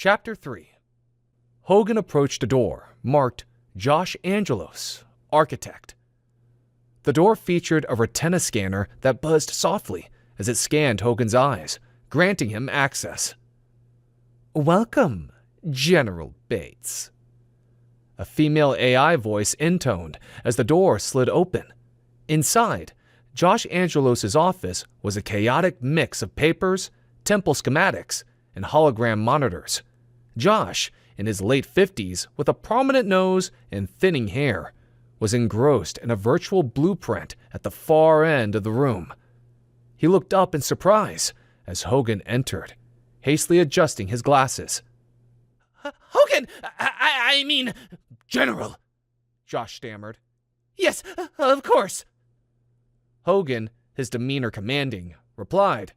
Chapter 3. Hogan approached a door marked Josh Angelos, Architect. The door featured a retina scanner that buzzed softly as it scanned Hogan's eyes, granting him access. "Welcome, General Bates." A female AI voice intoned as the door slid open. Inside, Josh Angelos' office was a chaotic mix of papers, temple schematics, and hologram monitors. Josh, in his late 50s with a prominent nose and thinning hair, was engrossed in a virtual blueprint at the far end of the room. He looked up in surprise as Hogan entered, hastily adjusting his glasses. Hogan! I mean, General, Josh stammered. Yes, of course. Hogan, his demeanor commanding, replied,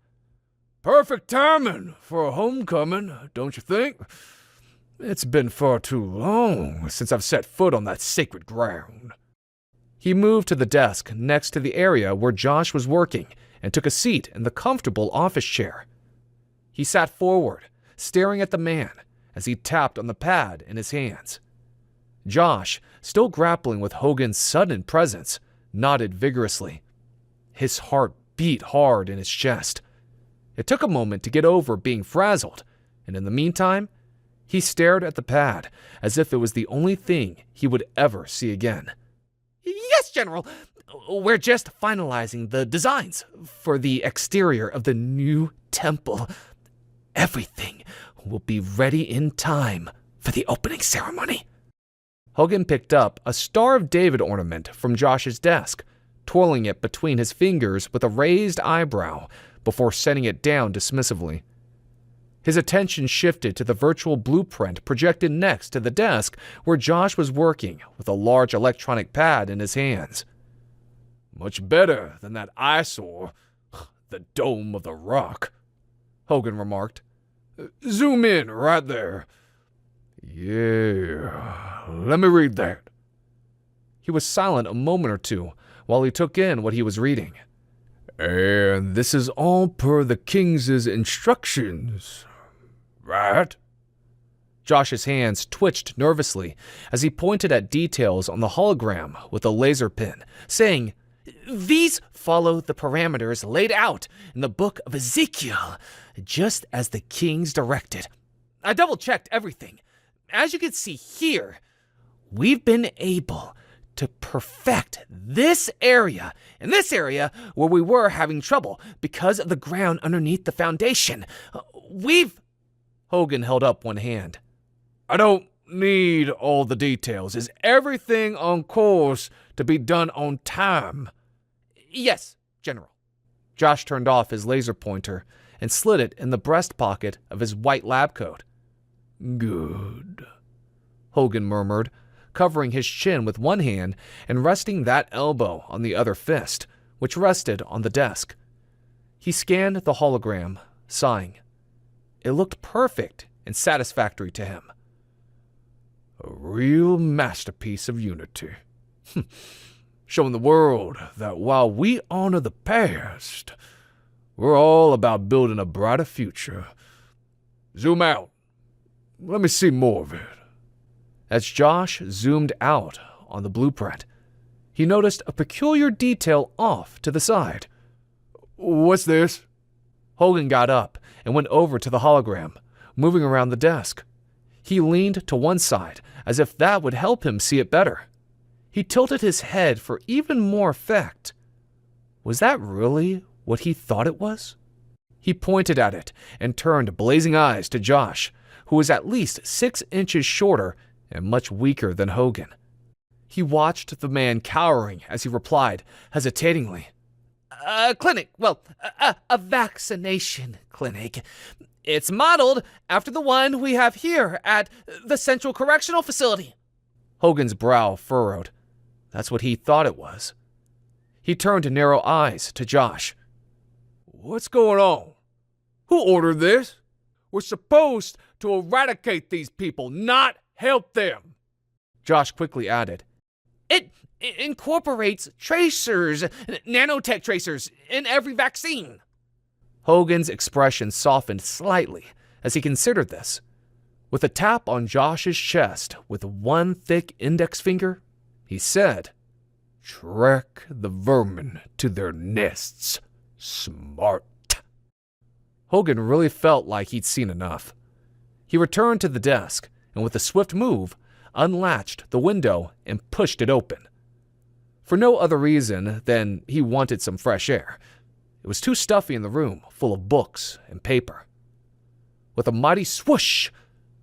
"Perfect timing for a homecoming, don't you think? It's been far too long since I've set foot on that sacred ground." He moved to the desk next to the area where Josh was working and took a seat in the comfortable office chair. He sat forward, staring at the man as he tapped on the pad in his hands. Josh, still grappling with Hogan's sudden presence, nodded vigorously. His heart beat hard in his chest. It took a moment to get over being frazzled, and in the meantime, he stared at the pad as if it was the only thing he would ever see again. Yes, General. We're just finalizing the designs for the exterior of the new temple. Everything will be ready in time for the opening ceremony. Hogan picked up a Star of David ornament from Josh's desk, twirling it between his fingers with a raised eyebrow before setting it down dismissively. His attention shifted to the virtual blueprint projected next to the desk where Josh was working with a large electronic pad in his hands. "Much better than that eyesore, the Dome of the Rock," Hogan remarked. "Zoom in right there. Yeah, let me read that." He was silent a moment or two while he took in what he was reading. "And this is all per the king's instructions, right?" Josh's hands twitched nervously as he pointed at details on the hologram with a laser pin, saying, "These follow the parameters laid out in the book of Ezekiel, just as the kings directed. I double-checked everything. As you can see here, we've been able to perfect this area and this area where we were having trouble because of the ground underneath the foundation. Hogan held up one hand. "I don't need all the details. Is everything on course to be done on time?" "Yes, General." Josh turned off his laser pointer and slid it in the breast pocket of his white lab coat. "Good," Hogan murmured, covering his chin with one hand and resting that elbow on the other fist, which rested on the desk. He scanned the hologram, sighing. It looked perfect and satisfactory to him. "A real masterpiece of unity. Showing the world that while we honor the past, we're all about building a brighter future. Zoom out. Let me see more of it." As Josh zoomed out on the blueprint, he noticed a peculiar detail off to the side. "What's this?" Hogan got up and went over to the hologram, moving around the desk. He leaned to one side as if that would help him see it better. He tilted his head for even more effect. Was that really what he thought it was? He pointed at it and turned blazing eyes to Josh, who was at least 6 inches shorter and much weaker than Hogan. He watched the man cowering as he replied, hesitatingly. A vaccination clinic. It's modeled after the one we have here at the Central Correctional Facility." Hogan's brow furrowed. That's what he thought it was. He turned narrow eyes to Josh. "What's going on? Who ordered this? We're supposed to eradicate these people, not help them." Josh quickly added, It incorporates tracers, nanotech tracers, in every vaccine." Hogan's expression softened slightly as he considered this. With a tap on Josh's chest with one thick index finger, he said, "Track the vermin to their nests. Smart." Hogan really felt like he'd seen enough. He returned to the desk and with a swift move, unlatched the window and pushed it open. For no other reason than he wanted some fresh air. It was too stuffy in the room, full of books and paper. With a mighty swoosh,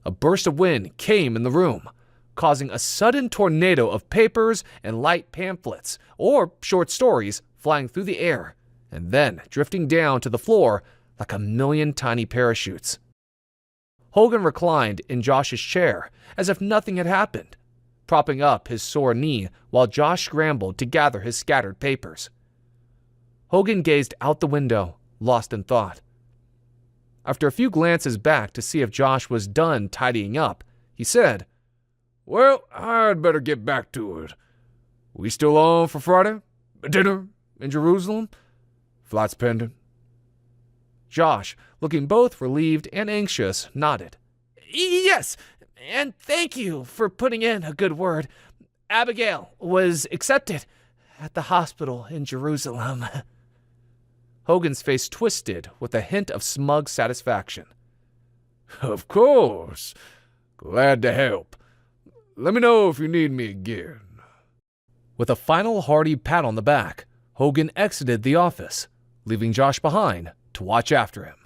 a burst of wind came in the room, causing a sudden tornado of papers and light pamphlets or short stories flying through the air and then drifting down to the floor like a million tiny parachutes. Hogan reclined in Josh's chair as if nothing had happened, propping up his sore knee while Josh scrambled to gather his scattered papers. Hogan gazed out the window, lost in thought. After a few glances back to see if Josh was done tidying up, he said, "Well, I'd better get back to it. We still on for Friday? Dinner in Jerusalem? Flights pending?" Josh, looking both relieved and anxious, nodded. Yes, and thank you for putting in a good word. Abigail was accepted at the hospital in Jerusalem. Hogan's face twisted with a hint of smug satisfaction. "Of course. Glad to help. Let me know if you need me again." With a final hearty pat on the back, Hogan exited the office, leaving Josh behind to watch after him.